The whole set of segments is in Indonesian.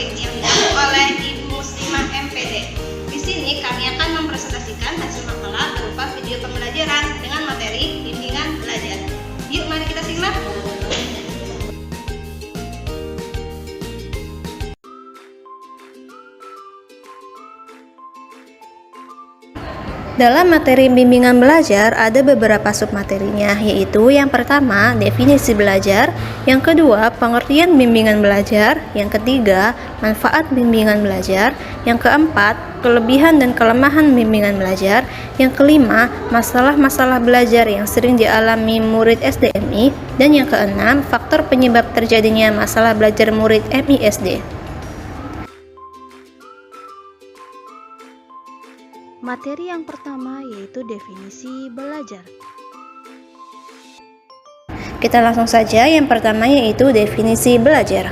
Matematik yang didukung oleh Ibu Muslimah MPD. Di sini kami akan mempresentasikan hasil makalah berupa video pembelajaran dengan materi bimbingan belajar. Yuk, mari kita simak. Dalam materi bimbingan belajar ada beberapa submaterinya, yaitu yang pertama definisi belajar, yang kedua pengertian bimbingan belajar, yang ketiga manfaat bimbingan belajar, yang keempat kelebihan dan kelemahan bimbingan belajar, yang kelima masalah-masalah belajar yang sering dialami murid SDMI, dan yang keenam faktor penyebab terjadinya masalah belajar murid MISD. Materi yang pertama yaitu definisi belajar. Kita langsung saja, yang pertama yaitu definisi belajar.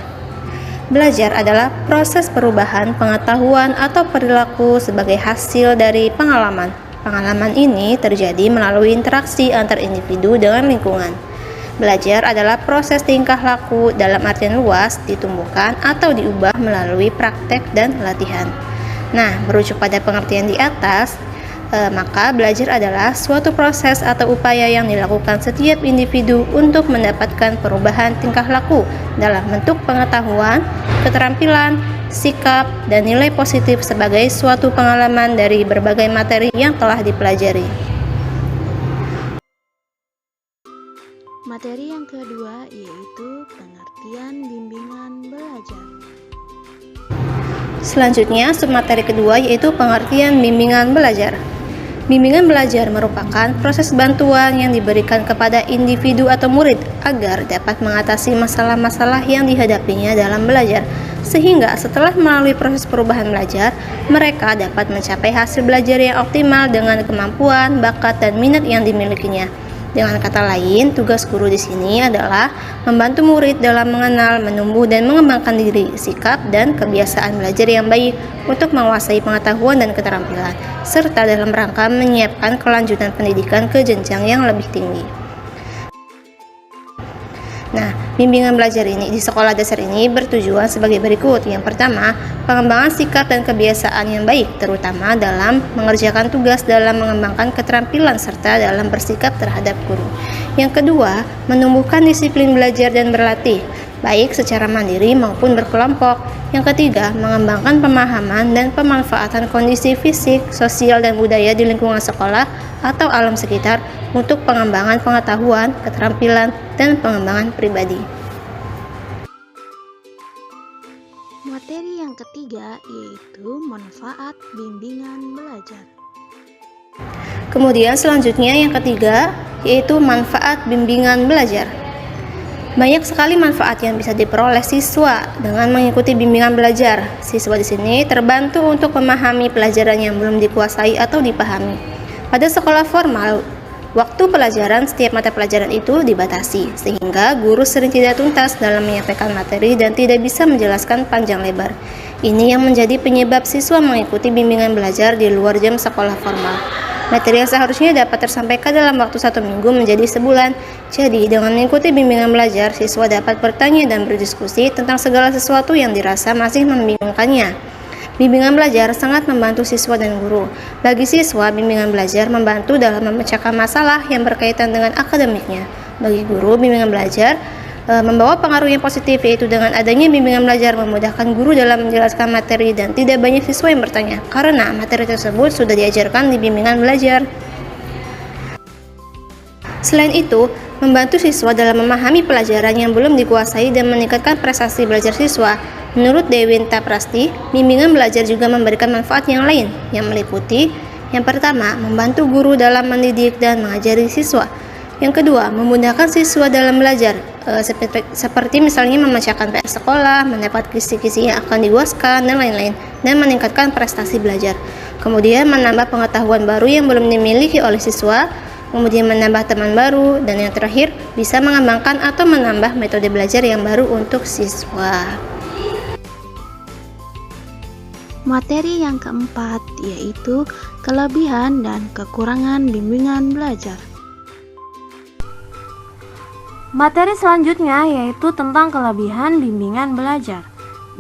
Belajar adalah proses perubahan pengetahuan atau perilaku sebagai hasil dari pengalaman. Pengalaman ini terjadi melalui interaksi antar individu dengan lingkungan. Belajar adalah proses tingkah laku dalam artian luas, ditumbuhkan atau diubah melalui praktek dan latihan. Nah, merujuk pada pengertian di atas, maka belajar adalah suatu proses atau upaya yang dilakukan setiap individu untuk mendapatkan perubahan tingkah laku dalam bentuk pengetahuan, keterampilan, sikap, dan nilai positif sebagai suatu pengalaman dari berbagai materi yang telah dipelajari. Materi yang kedua yaitu pengertian bimbingan belajar. Selanjutnya, submateri kedua yaitu pengertian bimbingan belajar. Bimbingan belajar merupakan proses bantuan yang diberikan kepada individu atau murid agar dapat mengatasi masalah-masalah yang dihadapinya dalam belajar, sehingga setelah melalui proses perubahan belajar, mereka dapat mencapai hasil belajar yang optimal dengan kemampuan, bakat, dan minat yang dimilikinya. Dengan kata lain, tugas guru di sini adalah membantu murid dalam mengenal, menumbuh, dan mengembangkan diri, sikap, dan kebiasaan belajar yang baik untuk menguasai pengetahuan dan keterampilan, serta dalam rangka menyiapkan kelanjutan pendidikan ke jenjang yang lebih tinggi. Nah, bimbingan belajar ini di sekolah dasar ini bertujuan sebagai berikut. Yang pertama, pengembangan sikap dan kebiasaan yang baik, terutama dalam mengerjakan tugas, dalam mengembangkan keterampilan, serta dalam bersikap terhadap guru. Yang kedua, menumbuhkan disiplin belajar dan berlatih, baik secara mandiri maupun berkelompok. Yang ketiga, mengembangkan pemahaman dan pemanfaatan kondisi fisik, sosial, dan budaya di lingkungan sekolah atau alam sekitar untuk pengembangan pengetahuan, keterampilan, dan pengembangan pribadi. Materi yang ketiga yaitu manfaat bimbingan belajar. Kemudian selanjutnya yang ketiga yaitu manfaat bimbingan belajar. Banyak sekali manfaat yang bisa diperoleh siswa dengan mengikuti bimbingan belajar. Siswa di sini terbantu untuk memahami pelajaran yang belum dikuasai atau dipahami. Pada sekolah formal, waktu pelajaran setiap mata pelajaran itu dibatasi, sehingga guru sering tidak tuntas dalam menyampaikan materi dan tidak bisa menjelaskan panjang lebar. Ini yang menjadi penyebab siswa mengikuti bimbingan belajar di luar jam sekolah formal. Materi yang seharusnya dapat tersampaikan dalam waktu 1 minggu menjadi sebulan. Jadi, dengan mengikuti bimbingan belajar, siswa dapat bertanya dan berdiskusi tentang segala sesuatu yang dirasa masih membingungkannya. Bimbingan belajar sangat membantu siswa dan guru. Bagi siswa, bimbingan belajar membantu dalam memecahkan masalah yang berkaitan dengan akademiknya. Bagi guru, bimbingan belajar membawa pengaruh yang positif, yaitu dengan adanya bimbingan belajar memudahkan guru dalam menjelaskan materi dan tidak banyak siswa yang bertanya, karena materi tersebut sudah diajarkan di bimbingan belajar. Selain itu, membantu siswa dalam memahami pelajaran yang belum dikuasai dan meningkatkan prestasi belajar siswa. Menurut Dewinta Prasti, bimbingan belajar juga memberikan manfaat yang lain, yang meliputi yang pertama, membantu guru dalam mendidik dan mengajari siswa. Yang kedua, memudahkan siswa dalam belajar, seperti misalnya memecahkan PR sekolah, mendapat kisi-kisi yang akan diuaskan, dan lain-lain, dan meningkatkan prestasi belajar. Kemudian menambah pengetahuan baru yang belum dimiliki oleh siswa, kemudian menambah teman baru, dan yang terakhir, bisa mengembangkan atau menambah metode belajar yang baru untuk siswa. Materi yang keempat yaitu kelebihan dan kekurangan bimbingan belajar. Materi selanjutnya yaitu tentang kelebihan bimbingan belajar.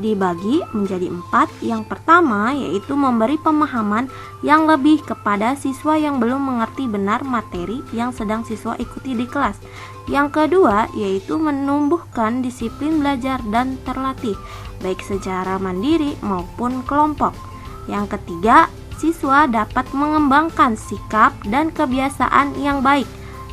dibagi menjadi 4. Yang pertama yaitu memberi pemahaman yang lebih kepada siswa yang belum mengerti benar materi yang sedang siswa ikuti di kelas. Yang kedua yaitu menumbuhkan disiplin belajar dan terlatih, baik secara mandiri maupun kelompok. Yang ketiga, siswa dapat mengembangkan sikap dan kebiasaan yang baik,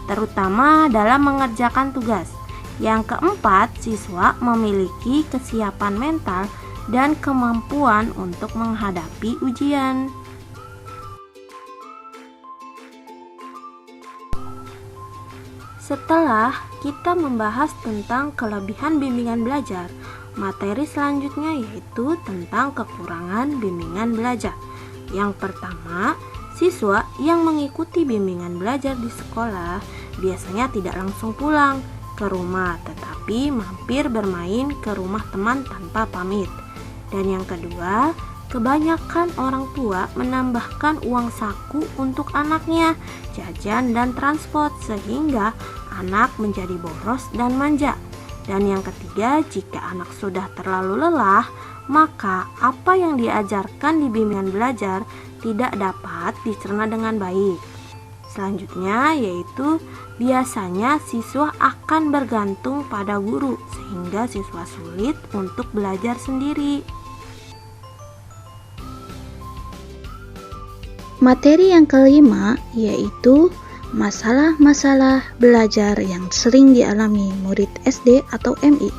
terutama dalam mengerjakan tugas. Yang keempat, siswa memiliki kesiapan mental dan kemampuan untuk menghadapi ujian. Setelah kita membahas tentang kelebihan bimbingan belajar, materi selanjutnya yaitu tentang kekurangan bimbingan belajar. Yang pertama, siswa yang mengikuti bimbingan belajar di sekolah biasanya tidak langsung pulang ke rumah, tetapi mampir bermain ke rumah teman tanpa pamit. Dan yang kedua, kebanyakan orang tua menambahkan uang saku untuk anaknya, jajan dan transport, sehingga anak menjadi boros dan manja. Dan yang ketiga, jika anak sudah terlalu lelah, maka apa yang diajarkan di bimbingan belajar tidak dapat dicerna dengan baik. Selanjutnya yaitu biasanya siswa akan bergantung pada guru, sehingga siswa sulit untuk belajar sendiri. Materi yang kelima yaitu masalah-masalah belajar yang sering dialami murid SD atau MI.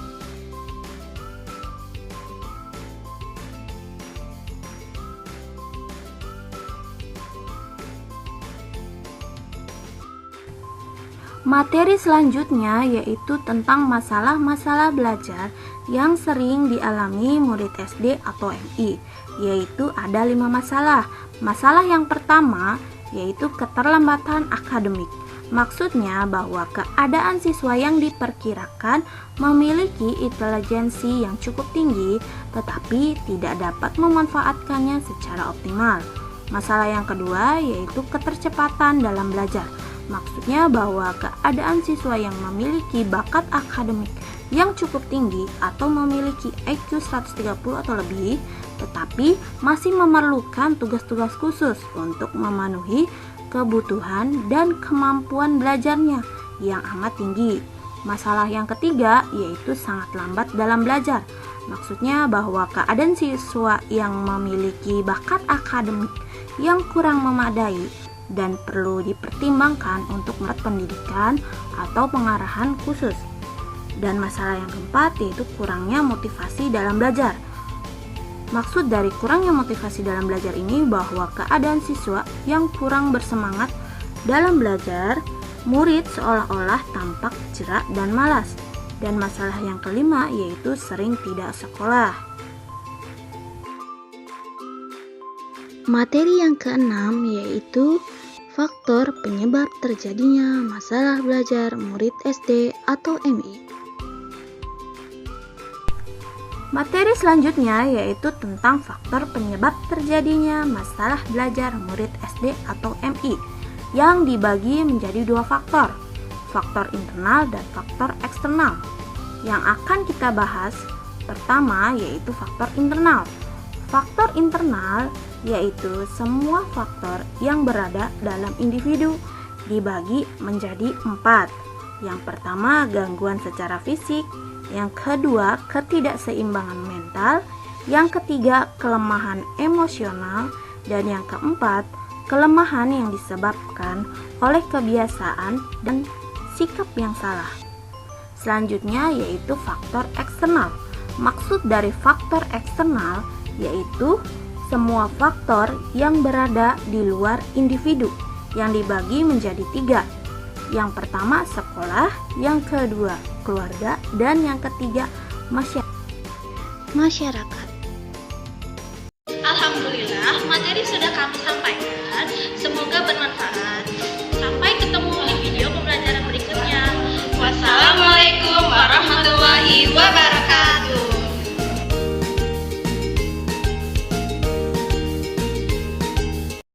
Materi selanjutnya yaitu tentang masalah-masalah belajar yang sering dialami murid SD atau MI, yaitu ada 5 masalah. Masalah yang pertama yaitu keterlambatan akademik. Maksudnya bahwa keadaan siswa yang diperkirakan memiliki intelijensi yang cukup tinggi tetapi tidak dapat memanfaatkannya secara optimal. Masalah yang kedua yaitu ketercepatan dalam belajar. Maksudnya bahwa keadaan siswa yang memiliki bakat akademik yang cukup tinggi atau memiliki IQ 130 atau lebih, tetapi masih memerlukan tugas-tugas khusus untuk memenuhi kebutuhan dan kemampuan belajarnya yang amat tinggi. Masalah yang ketiga yaitu sangat lambat dalam belajar. Maksudnya bahwa keadaan siswa yang memiliki bakat akademik yang kurang memadai dan perlu dipertimbangkan untuk mendapat pendidikan atau pengarahan khusus. Dan masalah yang keempat yaitu kurangnya motivasi dalam belajar. Maksud dari kurangnya motivasi dalam belajar ini bahwa keadaan siswa yang kurang bersemangat dalam belajar, murid seolah-olah tampak jerak dan malas. Dan masalah yang kelima yaitu sering tidak sekolah. Materi yang keenam yaitu faktor penyebab terjadinya masalah belajar murid SD atau MI. Materi selanjutnya yaitu tentang faktor penyebab terjadinya masalah belajar murid SD atau MI yang dibagi menjadi 2 faktor, faktor internal dan faktor eksternal. Yang akan kita bahas pertama yaitu faktor internal. Faktor internal yaitu semua faktor yang berada dalam individu dibagi menjadi 4. Yang pertama, gangguan secara fisik. Yang kedua, ketidakseimbangan mental. Yang ketiga, kelemahan emosional. Dan yang keempat, kelemahan yang disebabkan oleh kebiasaan dan sikap yang salah. Selanjutnya yaitu faktor eksternal. Maksud dari faktor eksternal yaitu semua faktor yang berada di luar individu yang dibagi menjadi 3. Yang pertama sekolah, yang kedua keluarga, dan yang ketiga masyarakat. Alhamdulillah, materi sudah kami sampaikan. Semoga bermanfaat. Sampai ketemu di video pembelajaran berikutnya. Wassalamualaikum warahmatullahi wabarakatuh.